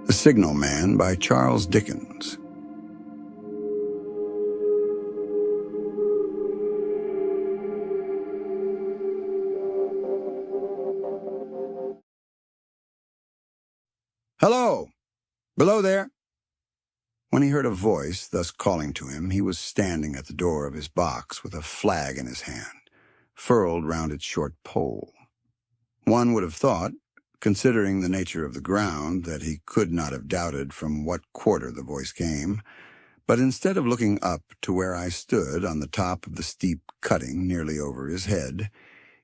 The Signalman by Charles Dickens. "Hello! Below there!" When he heard a voice thus calling to him, he was standing at the door of his box with a flag in his hand, furled round its short pole. One would have thought, considering the nature of the ground, that he could not have doubted from what quarter the voice came, but instead of looking up to where I stood on the top of the steep cutting nearly over his head,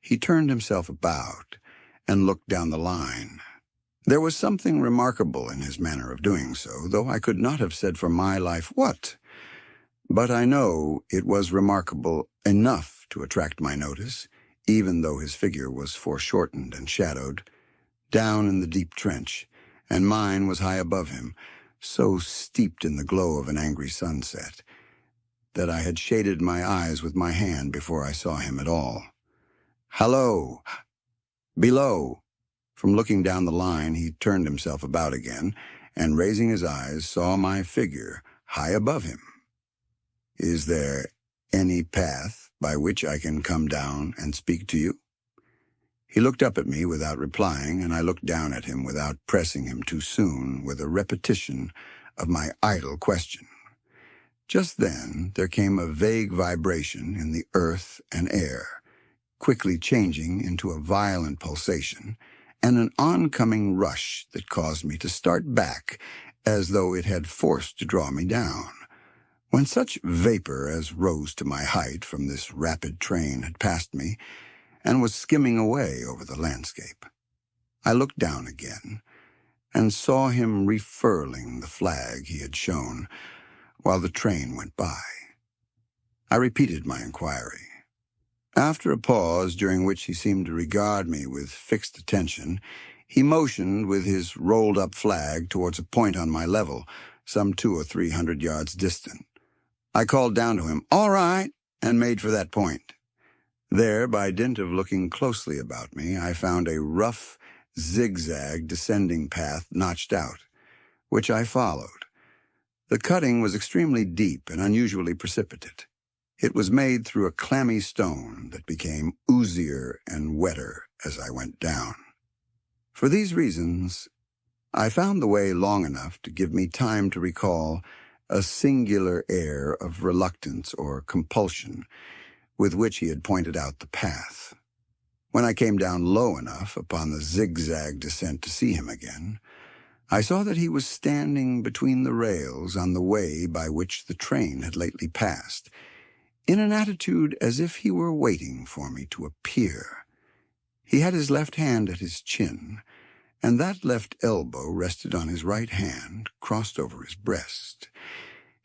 he turned himself about and looked down the line. There was something remarkable in his manner of doing so, though I could not have said for my life what. But I know it was remarkable enough to attract my notice, even though his figure was foreshortened and shadowed, down in the deep trench, and mine was high above him, so steeped in the glow of an angry sunset, that I had shaded my eyes with my hand before I saw him at all. "Hallo! Below!" From looking down the line, he turned himself about again, and raising his eyes, saw my figure high above him. "Is there any path by which I can come down and speak to you?" He looked up at me without replying, and I looked down at him without pressing him too soon with a repetition of my idle question. Just then there came a vague vibration in the earth and air, quickly changing into a violent pulsation, and an oncoming rush that caused me to start back as though it had force to draw me down. When such vapor as rose to my height from this rapid train had passed me and was skimming away over the landscape, I looked down again and saw him refurling the flag he had shown while the train went by. I repeated my inquiry. After a pause, during which he seemed to regard me with fixed attention, he motioned with his rolled-up flag towards a point on my level, some 200 or 300 yards distant. I called down to him, "All right," and made for that point. There, by dint of looking closely about me, I found a rough, zigzag descending path notched out, which I followed. The cutting was extremely deep and unusually precipitate. It was made through a clammy stone that became oozier and wetter as I went down. For these reasons, I found the way long enough to give me time to recall a singular air of reluctance or compulsion with which he had pointed out the path. When I came down low enough upon the zigzag descent to see him again, I saw that he was standing between the rails on the way by which the train had lately passed, in an attitude as if he were waiting for me to appear. He had his left hand at his chin, and that left elbow rested on his right hand, crossed over his breast.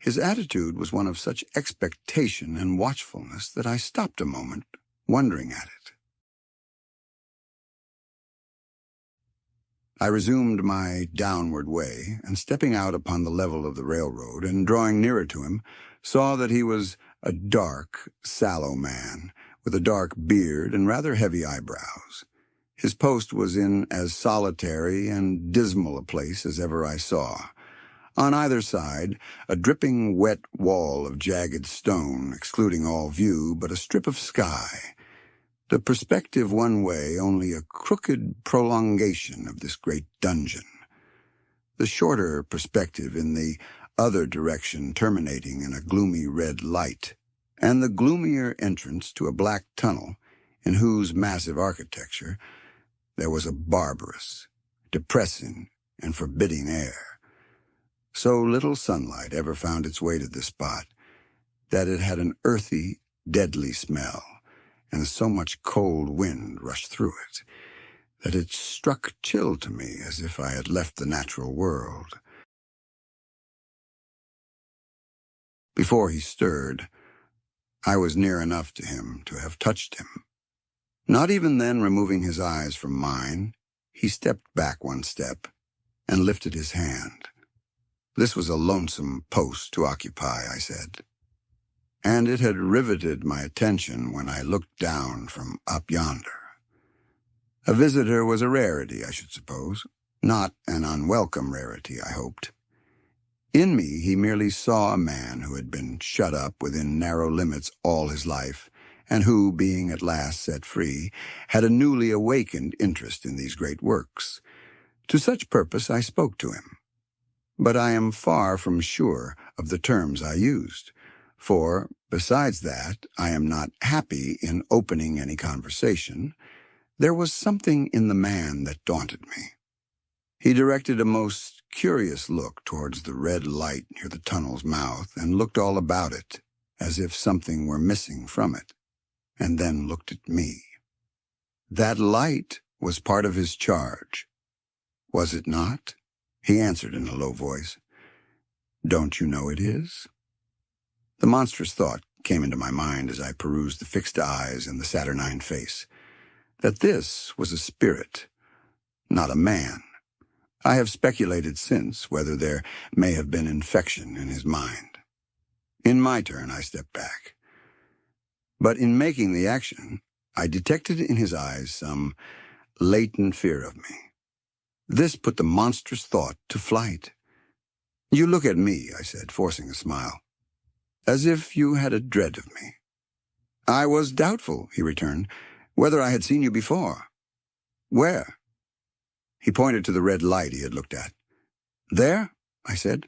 His attitude was one of such expectation and watchfulness that I stopped a moment, wondering at it. I resumed my downward way, and stepping out upon the level of the railroad and drawing nearer to him, saw that he was a dark, sallow man, with a dark beard and rather heavy eyebrows. His post was in as solitary and dismal a place as ever I saw. On either side, a dripping wet wall of jagged stone, excluding all view but a strip of sky. The perspective one way only a crooked prolongation of this great dungeon. The shorter perspective in the other direction terminating in a gloomy red light, and the gloomier entrance to a black tunnel in whose massive architecture there was a barbarous, depressing, and forbidding air. So little sunlight ever found its way to this spot that it had an earthy, deadly smell, and so much cold wind rushed through it that it struck chill to me as if I had left the natural world. Before he stirred, I was near enough to him to have touched him. Not even then removing his eyes from mine, he stepped back one step and lifted his hand. This was a lonesome post to occupy, I said, and it had riveted my attention when I looked down from up yonder. A visitor was a rarity, I should suppose. Not an unwelcome rarity, I hoped. In me, he merely saw a man who had been shut up within narrow limits all his life, and who, being at last set free, had a newly awakened interest in these great works. To such purpose I spoke to him. But I am far from sure of the terms I used, for, besides that, I am not happy in opening any conversation. There was something in the man that daunted me. He directed a most curious look towards the red light near the tunnel's mouth and looked all about it, as if something were missing from it, and then looked at me. That light was part of his charge, was it not? He answered in a low voice. Don't you know it is? The monstrous thought came into my mind as I perused the fixed eyes and the saturnine face, that this was a spirit, not a man. I have speculated since whether there may have been infection in his mind. In my turn, I stepped back. But in making the action, I detected in his eyes some latent fear of me. This put the monstrous thought to flight. You look at me, I said, forcing a smile, as if you had a dread of me. I was doubtful, he returned, whether I had seen you before. Where? He pointed to the red light he had looked at. There? I said.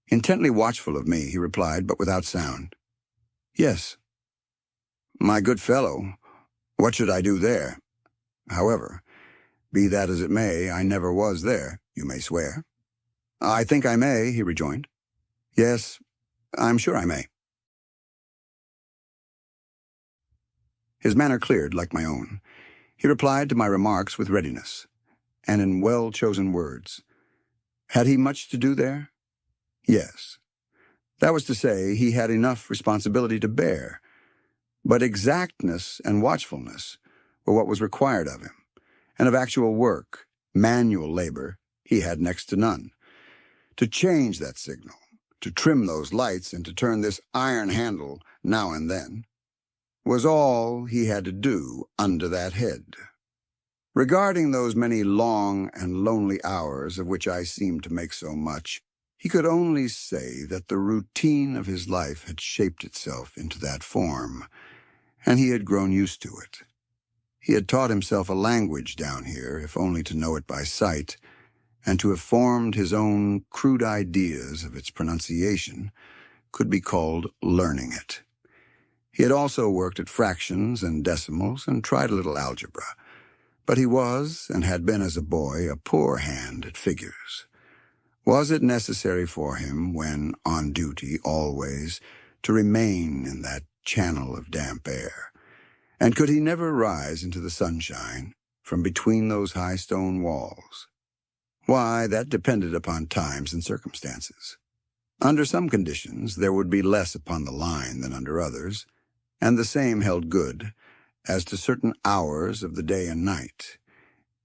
Intently watchful of me, he replied, but without sound. Yes. My good fellow, what should I do there? However, be that as it may, I never was there, you may swear. I think I may, he rejoined. Yes, I'm sure I may. His manner cleared like my own. He replied to my remarks with readiness, and in well-chosen words. Had he much to do there? Yes. That was to say, he had enough responsibility to bear, but exactness and watchfulness were what was required of him, and of actual work, manual labor, he had next to none. To change that signal, to trim those lights, and to turn this iron handle now and then, was all he had to do under that head. Regarding those many long and lonely hours of which I seemed to make so much, he could only say that the routine of his life had shaped itself into that form, and he had grown used to it. He had taught himself a language down here, if only to know it by sight, and to have formed his own crude ideas of its pronunciation could be called learning it. He had also worked at fractions and decimals and tried a little algebra, but he was, and had been as a boy, a poor hand at figures. Was it necessary for him, when on duty always, to remain in that channel of damp air? And could he never rise into the sunshine from between those high stone walls? Why, that depended upon times and circumstances. Under some conditions there would be less upon the line than under others, and the same held good as to certain hours of the day and night.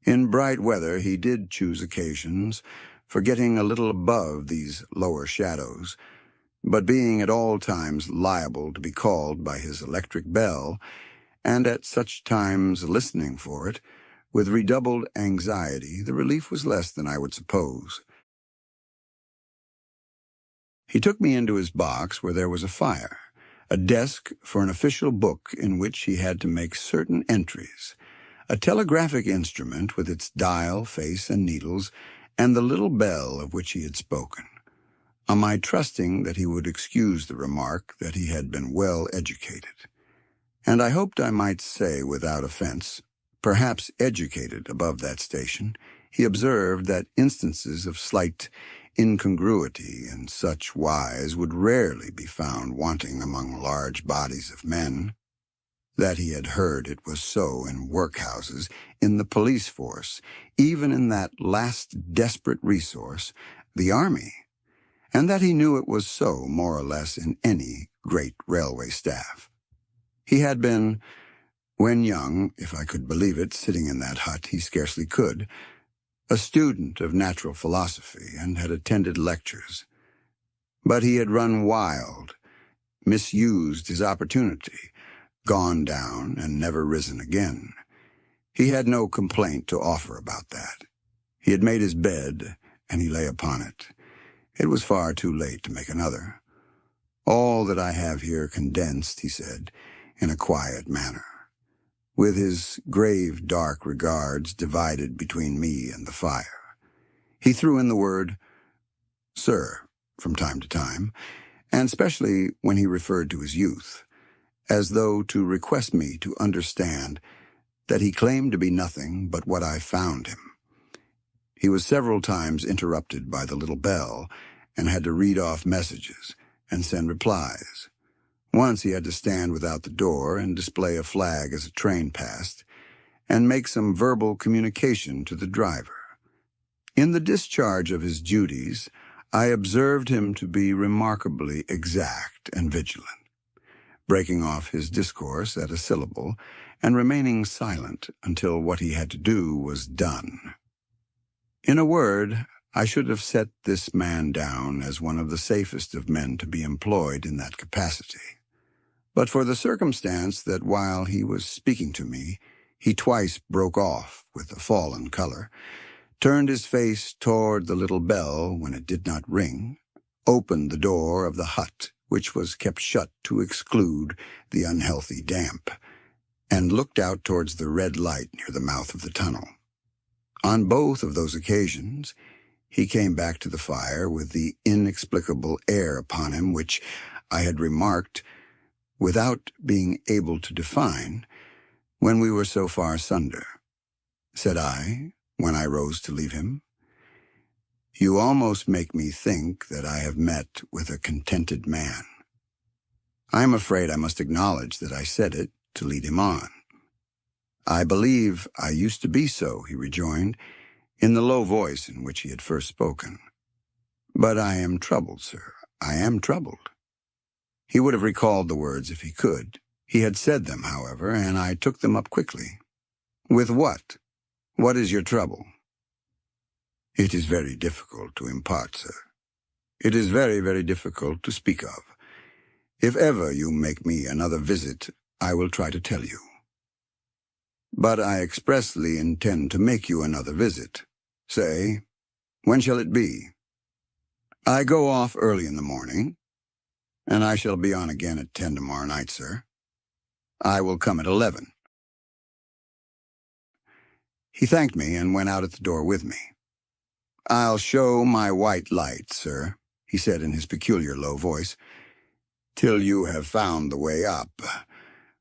In bright weather he did choose occasions for getting a little above these lower shadows, but being at all times liable to be called by his electric bell, and at such times listening for it, with redoubled anxiety, the relief was less than I would suppose. He took me into his box where there was a fire, a desk for an official book in which he had to make certain entries, a telegraphic instrument with its dial, face, and needles, and the little bell of which he had spoken. On my trusting that he would excuse the remark that he had been well educated, and I hoped I might say without offense, perhaps educated above that station, he observed that instances of slight incongruity in such wise would rarely be found wanting among large bodies of men, that he had heard it was so in workhouses, in the police force, even in that last desperate resource, the army, and that he knew it was so more or less in any great railway staff. He had been, when young, if I could believe it, sitting in that hut, he scarcely could, a student of natural philosophy, and had attended lectures. But he had run wild, misused his opportunity, gone down, and never risen again. He had no complaint to offer about that. He had made his bed, and he lay upon it. It was far too late to make another. "All that I have here condensed," he said, in a quiet manner, with his grave, dark regards divided between me and the fire. He threw in the word "sir" from time to time, and especially when he referred to his youth, as though to request me to understand that he claimed to be nothing but what I found him. He was several times interrupted by the little bell and had to read off messages and send replies. Once he had to stand without the door and display a flag as a train passed and make some verbal communication to the driver. In the discharge of his duties, I observed him to be remarkably exact and vigilant, breaking off his discourse at a syllable and remaining silent until what he had to do was done. In a word, I should have set this man down as one of the safest of men to be employed in that capacity, but for the circumstance that while he was speaking to me, he twice broke off with a fallen color, turned his face toward the little bell when it did not ring, opened the door of the hut, which was kept shut to exclude the unhealthy damp, and looked out towards the red light near the mouth of the tunnel. On both of those occasions, he came back to the fire with the inexplicable air upon him which I had remarked, without being able to define, when we were so far asunder. Said I, when I rose to leave him, "You almost make me think that I have met with a contented man." I am afraid I must acknowledge that I said it to lead him on. "I believe I used to be so," he rejoined, in the low voice in which he had first spoken. "But I am troubled, sir. I am troubled." He would have recalled the words if he could. He had said them, however, and I took them up quickly. "With what? What is your trouble?" "It is very difficult to impart, sir. It is very, very difficult to speak of. If ever you make me another visit, I will try to tell you." "But I expressly intend to make you another visit. Say, when shall it be?" "I go off early in the morning, and I shall be on again at 10 tomorrow night, sir. I will come at 11. He thanked me and went out at the door with me. "I'll show my white light, sir," he said in his peculiar low voice, "till you have found the way up.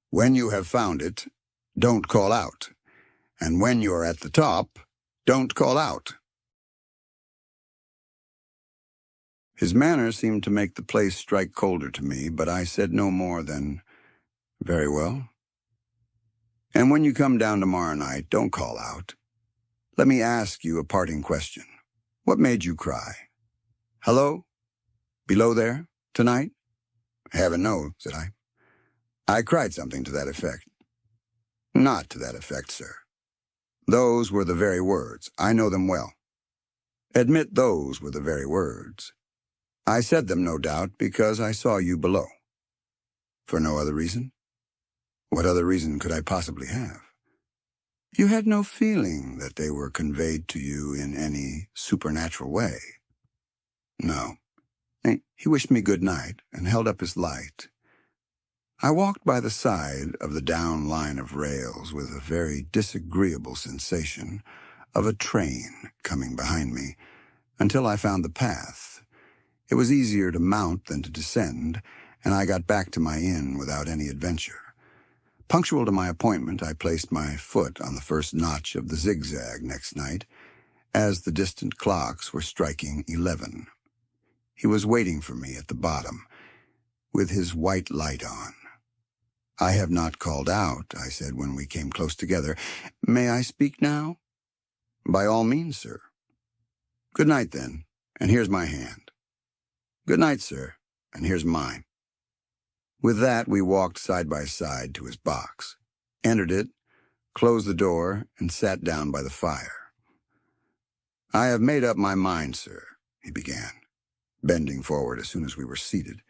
When you have found it, don't call out, and when you're at the top, don't call out." His manner seemed to make the place strike colder to me, but I said no more than, "Very well. And when you come down tomorrow night, don't call out. Let me ask you a parting question. What made you cry? Hello? Below there? Tonight?" "Heaven knows," said I. "I cried something to that effect." "Not to that effect, sir. Those were the very words. I know them well. Admit those were the very words. I said them, no doubt, because I saw you below." "For no other reason?" "What other reason could I possibly have?" "You had no feeling that they were conveyed to you in any supernatural way?" "No." He wished me good night and held up his light. I walked by the side of the down line of rails with a very disagreeable sensation of a train coming behind me until I found the path. It was easier to mount than to descend, and I got back to my inn without any adventure. Punctual to my appointment, I placed my foot on the first notch of the zigzag next night, as the distant clocks were striking 11. He was waiting for me at the bottom, with his white light on. "I have not called out," I said when we came close together. "May I speak now?" "By all means, sir." "Good night, then, and here's my hand." "Good night, sir, and here's mine." With that, we walked side by side to his box, entered it, closed the door, and sat down by the fire. "I have made up my mind, sir," he began, bending forward as soon as we were seated,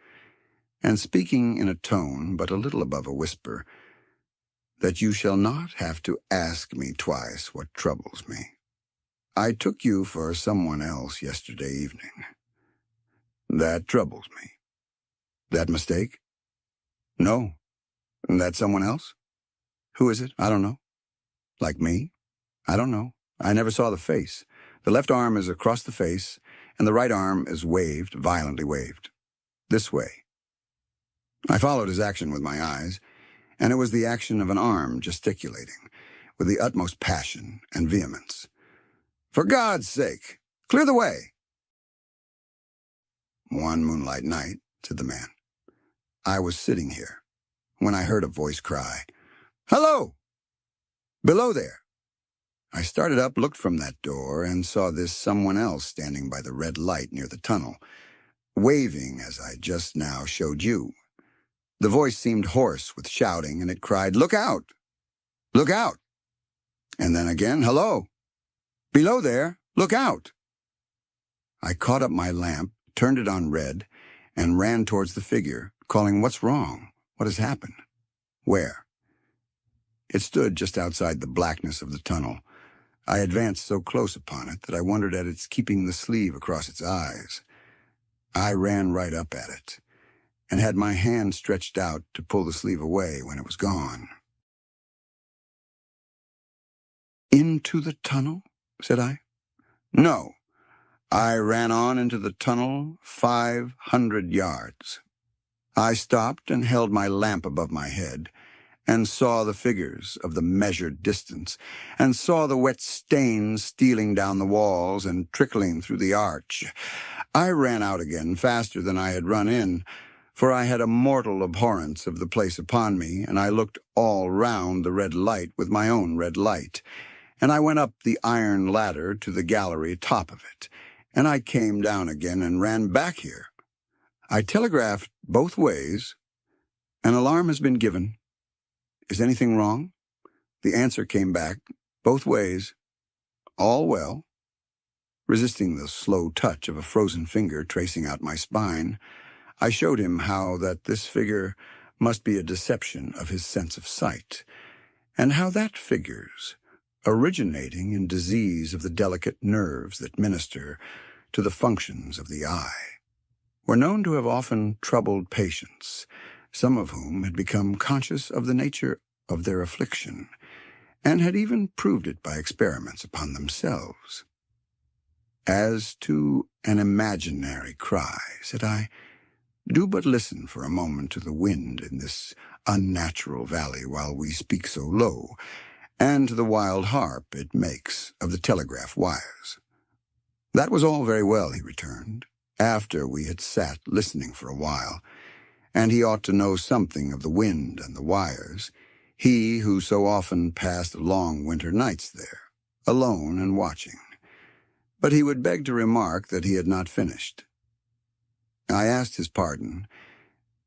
and speaking in a tone but a little above a whisper, "that you shall not have to ask me twice what troubles me. I took you for someone else yesterday evening. That troubles me. That mistake? No. That someone else? Who is it? I don't know. Like me? I don't know. I never saw the face. The left arm is across the face, and the right arm is waved, violently waved. This way. I followed his action with my eyes, and it was the action of an arm gesticulating, with the utmost passion and vehemence. For God's sake, clear the way! One moonlight night, said the man, I was sitting here, when I heard a voice cry, Hello! Below there! I started up, looked from that door, and saw this someone else standing by the red light near the tunnel, waving as I just now showed you. The voice seemed hoarse with shouting, and it cried, Look out! Look out! And then again, Hello! Below there! Look out! I caught up my lamp, turned it on red, and ran towards the figure, calling, What's wrong? What has happened? Where? It stood just outside the blackness of the tunnel. I advanced so close upon it that I wondered at its keeping the sleeve across its eyes. I ran right up at it, and had my hand stretched out to pull the sleeve away when it was gone. Into the tunnel? Said I. No. I ran on into the tunnel 500 yards. I stopped and held my lamp above my head, and saw the figures of the measured distance, and saw the wet stains stealing down the walls and trickling through the arch. I ran out again faster than I had run in, for I had a mortal abhorrence of the place upon me, and I looked all round the red light with my own red light, and I went up the iron ladder to the gallery top of it, and I came down again and ran back here. I telegraphed both ways. An alarm has been given. Is anything wrong? The answer came back, both ways. All well. Resisting the slow touch of a frozen finger tracing out my spine, I showed him how that this figure must be a deception of his sense of sight, and how that figures, originating in disease of the delicate nerves that minister to the functions of the eye, were known to have often troubled patients, some of whom had become conscious of the nature of their affliction, and had even proved it by experiments upon themselves. As to an imaginary cry, said I, do but listen for a moment to the wind in this unnatural valley while we speak so low, and to the wild harp it makes of the telegraph wires. That was all very well, he returned, after we had sat listening for a while, and he ought to know something of the wind and the wires, he who so often passed long winter nights there, alone and watching. But he would beg to remark that he had not finished. I asked his pardon,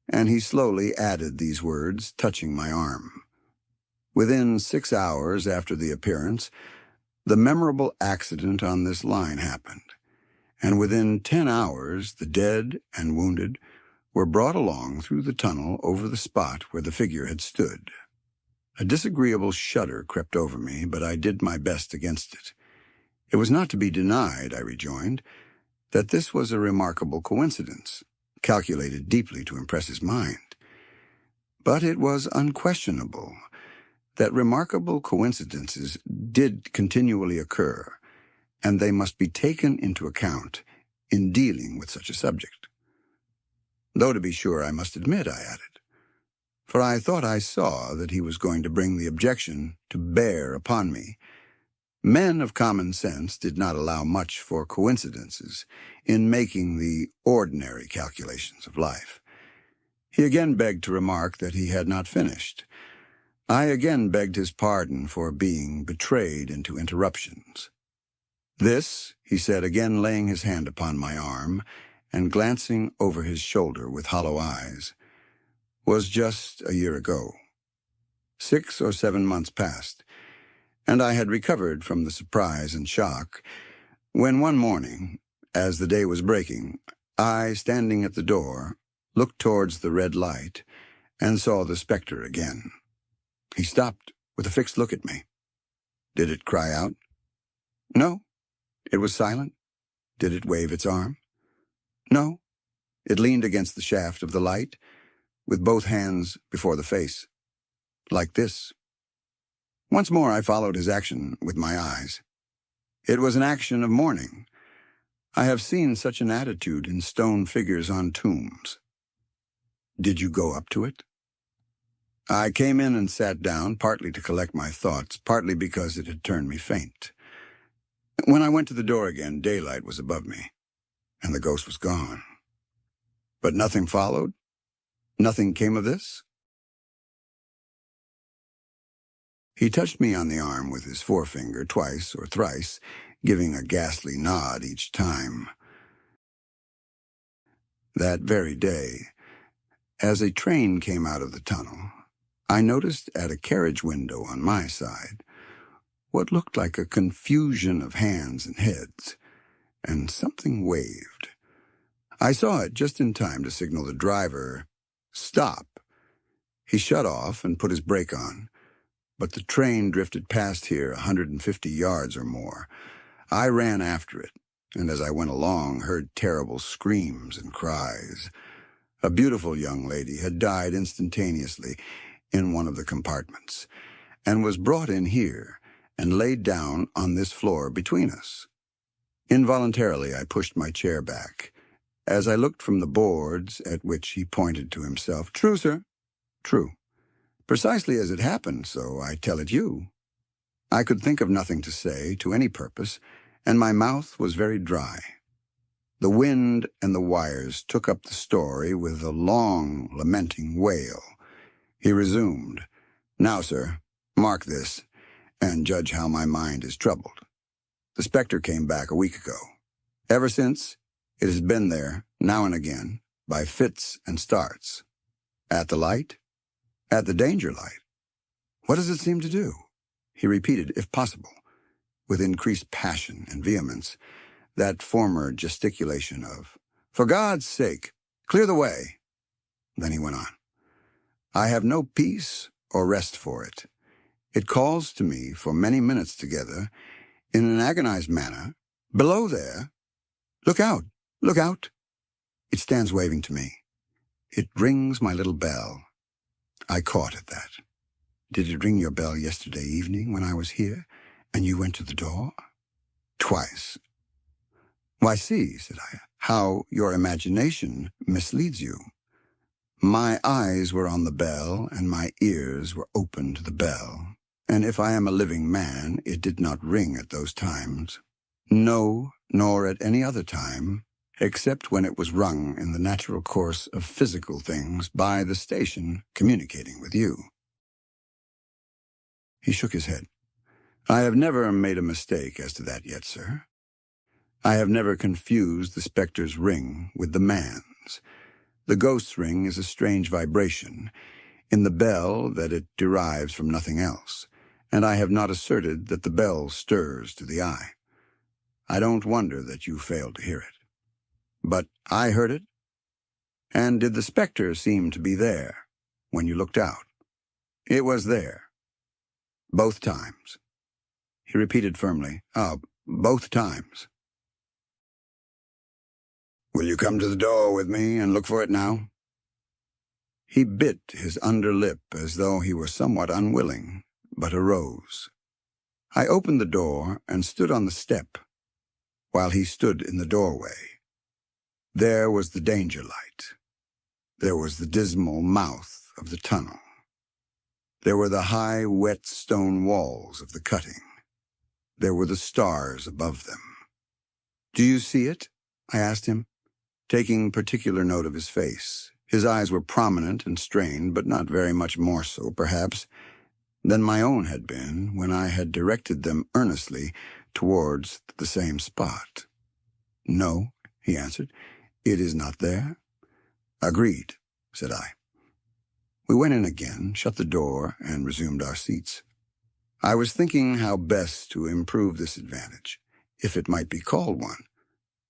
and he slowly added these words, touching my arm. Within 6 hours after the appearance, the memorable accident on this line happened, and within 10 hours the dead and wounded were brought along through the tunnel over the spot where the figure had stood. A disagreeable shudder crept over me, but I did my best against it. It was not to be denied, I rejoined, that this was a remarkable coincidence, calculated deeply to impress his mind. But it was unquestionable that remarkable coincidences did continually occur, and they must be taken into account in dealing with such a subject. Though, to be sure, I must admit, I added, for I thought I saw that he was going to bring the objection to bear upon me, men of common sense did not allow much for coincidences in making the ordinary calculations of life. He again begged to remark that he had not finished. I again begged his pardon for being betrayed into interruptions. This, he said, again laying his hand upon my arm and glancing over his shoulder with hollow eyes, was just a year ago. 6 or 7 months passed, and I had recovered from the surprise and shock, when one morning, as the day was breaking, I, standing at the door, looked towards the red light and saw the spectre again. He stopped with a fixed look at me. Did it cry out? No, It was silent. Did it wave its arm? No. It leaned against the shaft of the light, with both hands before the face. Like this. Once more I followed his action with my eyes. It was an action of mourning. I have seen such an attitude in stone figures on tombs. Did you go up to it? I came in and sat down, partly to collect my thoughts, partly because it had turned me faint. When I went to the door again, daylight was above me, and the ghost was gone. But nothing followed? Nothing came of this? He touched me on the arm with his forefinger twice or thrice, giving a ghastly nod each time. That very day, as a train came out of the tunnel, I noticed at a carriage window on my side what looked like a confusion of hands and heads, and something waved. I saw it just in time to signal the driver, "Stop." He shut off and put his brake on, but the train drifted past here 150 yards or more. I ran after it, and as I went along heard terrible screams and cries. A beautiful young lady had died instantaneously in one of the compartments, and was brought in here and laid down on this floor between us. Involuntarily I pushed my chair back. As I looked from the boards at which he pointed to himself, "True, sir, true. Precisely as it happened, so I tell it you." I could think of nothing to say, to any purpose, and my mouth was very dry. The wind and the wires took up the story with a long, lamenting wail. He resumed, "Now, sir, mark this, and judge how my mind is troubled. The spectre came back a week ago. Ever since, it has been there, now and again, by fits and starts. At the light? At the danger light. What does it seem to do?" He repeated, if possible, with increased passion and vehemence, that former gesticulation of, "For God's sake, clear the way." Then he went on, "I have no peace or rest for it. It calls to me for many minutes together, in an agonized manner, 'Below there! Look out! Look out!' It stands waving to me. It rings my little bell." I caught at that. "Did it ring your bell yesterday evening when I was here, and you went to the door?" "Twice." "Why, see," said I, "how your imagination misleads you. My eyes were on the bell, and my ears were open to the bell, and if I am a living man, it did not ring at those times. No, nor at any other time, except when it was rung in the natural course of physical things by the station communicating with you." He shook his head. "I have never made a mistake as to that yet, sir. I have never confused the spectre's ring with the man's. The ghost's ring is a strange vibration in the bell that it derives from nothing else, and I have not asserted that the bell stirs to the eye. I don't wonder that you failed to hear it. But I heard it. And did the spectre seem to be there when you looked out?" "It was there. Both times." He repeated firmly, "Both times." "Will you come to the door with me and look for it now?" He bit his under lip as though he were somewhat unwilling, but arose. I opened the door and stood on the step, while he stood in the doorway. There was the danger light. There was the dismal mouth of the tunnel. There were the high, wet stone walls of the cutting. There were the stars above them. "Do you see it?" I asked him, taking particular note of his face. His eyes were prominent and strained, but not very much more so, perhaps, than my own had been when I had directed them earnestly towards the same spot. "No," he answered, "it is not there." "Agreed," said I. We went in again, shut the door, and resumed our seats. I was thinking how best to improve this advantage, if it might be called one,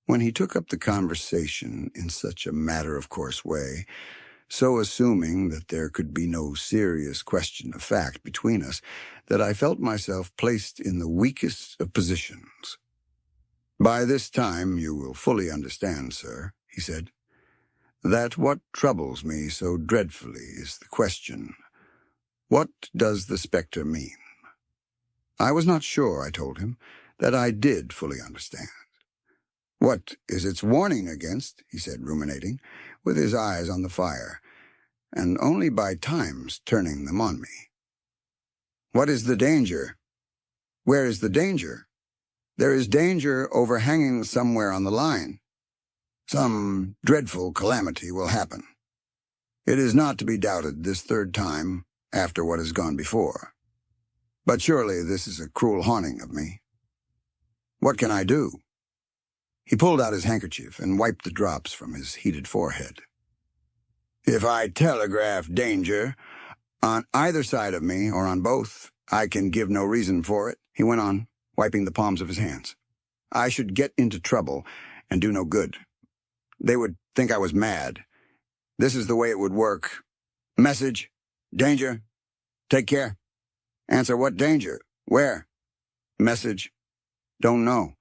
when he took up the conversation in such a matter-of-course way, so assuming that there could be no serious question of fact between us, that I felt myself placed in the weakest of positions. "By this time you will fully understand, sir," he said, "that what troubles me so dreadfully is the question, what does the spectre mean?" I was not sure, I told him, that I did fully understand. "What is its warning against?" he said, ruminating, with his eyes on the fire, and only by times turning them on me. "What is the danger? Where is the danger? There is danger overhanging somewhere on the line. Some dreadful calamity will happen. It is not to be doubted this third time after what has gone before. But surely this is a cruel haunting of me. What can I do?" He pulled out his handkerchief and wiped the drops from his heated forehead. "If I telegraph danger on either side of me or on both, I can give no reason for it," he went on, wiping the palms of his hands. "I should get into trouble and do no good. They would think I was mad. This is the way it would work. Message, danger, take care. Answer, what danger? Where? Message, don't know.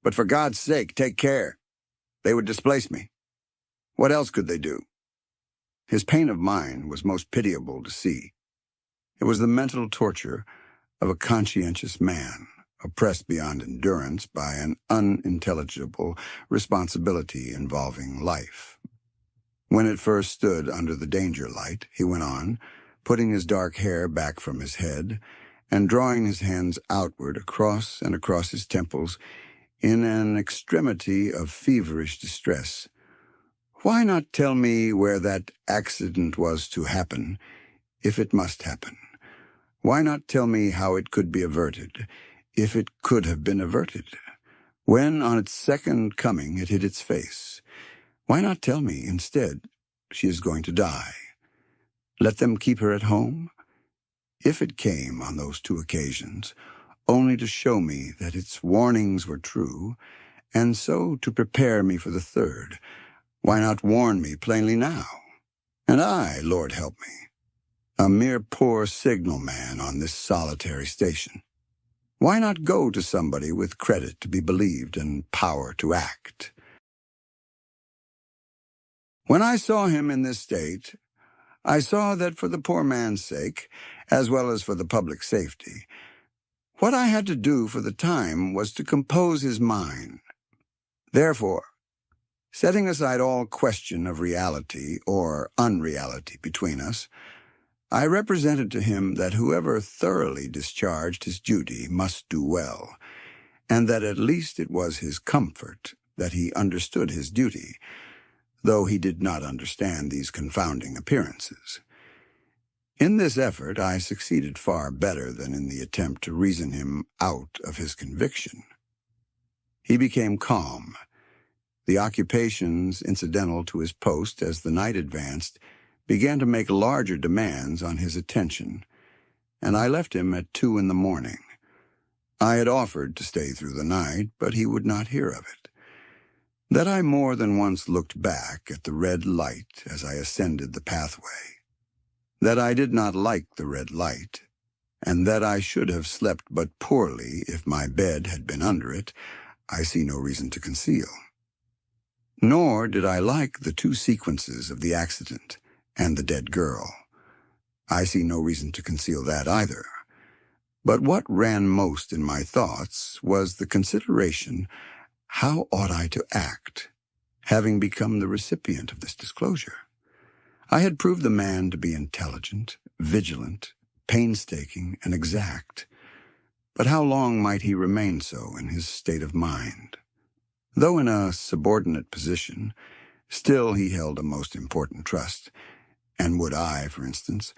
But for God's sake, take care. They would displace me. What else could they do?" His pain of mind was most pitiable to see. It was the mental torture of a conscientious man, oppressed beyond endurance by an unintelligible responsibility involving life. When it first stood under the danger light, he went on, putting his dark hair back from his head and drawing his hands outward across and across his temples in an extremity of feverish distress. "Why not tell me where that accident was to happen, if it must happen? Why not tell me how it could be averted, if it could have been averted? When, on its second coming, it hit its face, why not tell me, instead, she is going to die? Let them keep her at home? If it came on those two occasions, only to show me that its warnings were true, and so to prepare me for the third, why not warn me plainly now? And I, Lord help me, a mere poor signalman on this solitary station. Why not go to somebody with credit to be believed and power to act?" When I saw him in this state, I saw that for the poor man's sake, as well as for the public safety, what I had to do for the time was to compose his mind. Therefore, setting aside all question of reality or unreality between us, I represented to him that whoever thoroughly discharged his duty must do well, and that at least it was his comfort that he understood his duty, though he did not understand these confounding appearances. In this effort I succeeded far better than in the attempt to reason him out of his conviction. He became calm. The occupations incidental to his post as the night advanced began to make larger demands on his attention, and I left him at 2 in the morning. I had offered to stay through the night, but he would not hear of it. That I more than once looked back at the red light as I ascended the pathway. That I did not like the red light, and that I should have slept but poorly if my bed had been under it, I see no reason to conceal. Nor did I like the two sequences of the accident and the dead girl. I see no reason to conceal that either. But what ran most in my thoughts was the consideration, how ought I to act, having become the recipient of this disclosure? I had proved the man to be intelligent, vigilant, painstaking, and exact. But how long might he remain so in his state of mind? Though in a subordinate position, still he held a most important trust, and would I, for instance,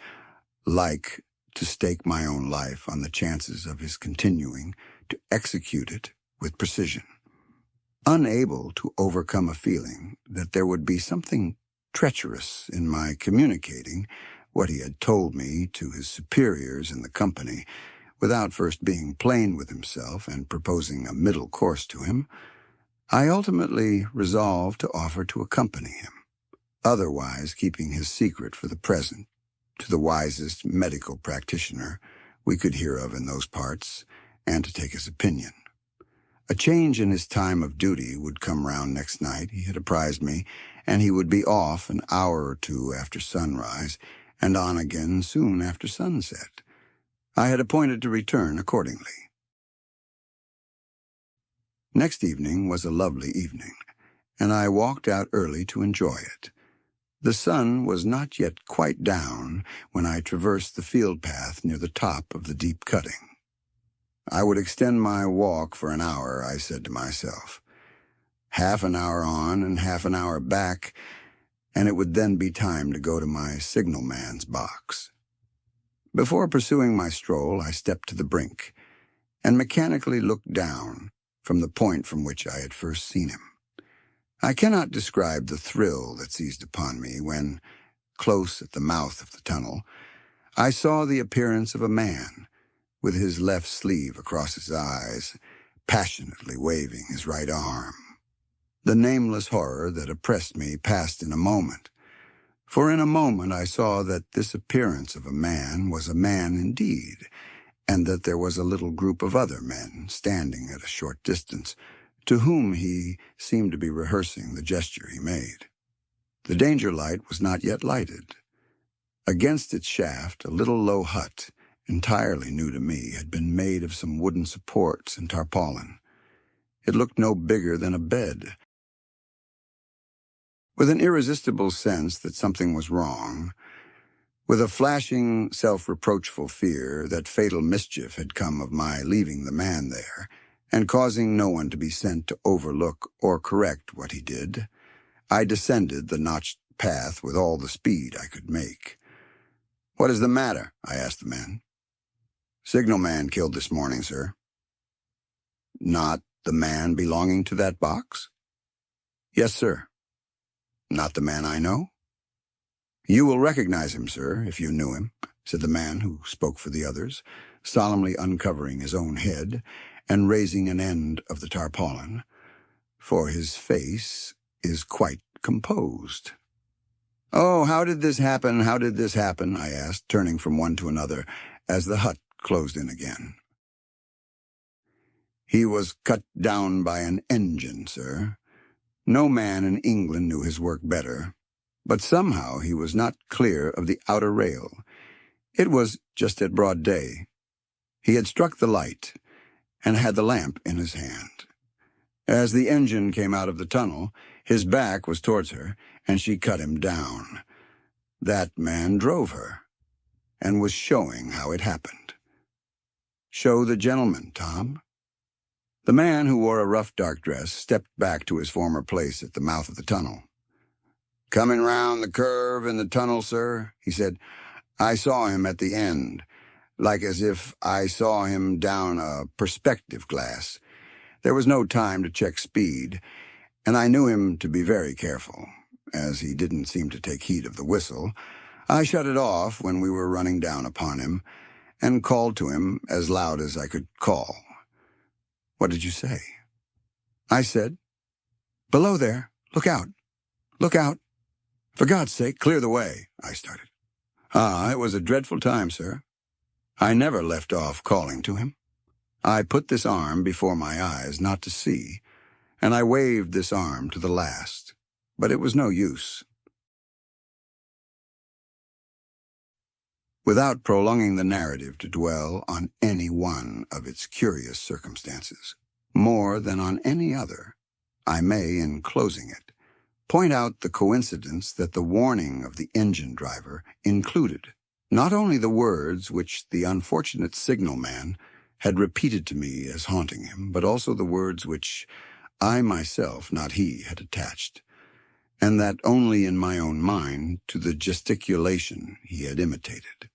like to stake my own life on the chances of his continuing to execute it with precision? Unable to overcome a feeling that there would be something treacherous in my communicating what he had told me to his superiors in the company, without first being plain with himself and proposing a middle course to him, I ultimately resolved to offer to accompany him, otherwise keeping his secret for the present to the wisest medical practitioner we could hear of in those parts, and to take his opinion. A change in his time of duty would come round next night, he had apprised me, and he would be off an hour or two after sunrise, and on again soon after sunset. I had appointed to return accordingly. Next evening was a lovely evening, and I walked out early to enjoy it. The sun was not yet quite down when I traversed the field path near the top of the deep cutting. I would extend my walk for an hour, I said to myself. Half an hour on and half an hour back, and it would then be time to go to my signalman's box. Before pursuing my stroll, I stepped to the brink, and mechanically looked down from the point from which I had first seen him. I cannot describe the thrill that seized upon me when, close at the mouth of the tunnel, I saw the appearance of a man, with his left sleeve across his eyes, passionately waving his right arm. The nameless horror that oppressed me passed in a moment, for in a moment I saw that this appearance of a man was a man indeed, and that there was a little group of other men standing at a short distance, to whom he seemed to be rehearsing the gesture he made. The danger light was not yet lighted. Against its shaft, a little low hut, entirely new to me, had been made of some wooden supports and tarpaulin. It looked no bigger than a bed. With an irresistible sense that something was wrong, with a flashing, self-reproachful fear that fatal mischief had come of my leaving the man there, and causing no one to be sent to overlook or correct what he did, I descended the notched path with all the speed I could make. "What is the matter?" I asked the man. "Signalman killed this morning, sir." "Not the man belonging to that box?" "Yes, sir." "Not the man I know?" "You will recognize him, sir, if you knew him," said the man who spoke for the others, solemnly uncovering his own head and raising an end of the tarpaulin, "for his face is quite composed." "Oh, how did this happen? How did this happen?" I asked, turning from one to another as the hut closed in again. "He was cut down by an engine, sir. No man in England knew his work better, but somehow he was not clear of the outer rail. It was just at broad day. He had struck the light, and had the lamp in his hand. As the engine came out of the tunnel, his back was towards her, and she cut him down. That man drove her, and was showing how it happened." "Show the gentleman, Tom." The man, who wore a rough dark dress, stepped back to his former place at the mouth of the tunnel. "Coming round the curve in the tunnel, sir," he said. "I saw him at the end, like as if I saw him down a perspective glass. There was no time to check speed, and I knew him to be very careful. As he didn't seem to take heed of the whistle, I shut it off when we were running down upon him, and called to him as loud as I could call." "What did you say?" "I said, 'Below there, look out, look out. For God's sake, clear the way,'" I started. "Ah, it was a dreadful time, sir. I never left off calling to him. I put this arm before my eyes not to see, and I waved this arm to the last, but it was no use." Without prolonging the narrative to dwell on any one of its curious circumstances, more than on any other, I may, in closing it, point out the coincidence that the warning of the engine driver included not only the words which the unfortunate signalman had repeated to me as haunting him, but also the words which I myself, not he, had attached, and that only in my own mind, to the gesticulation he had imitated.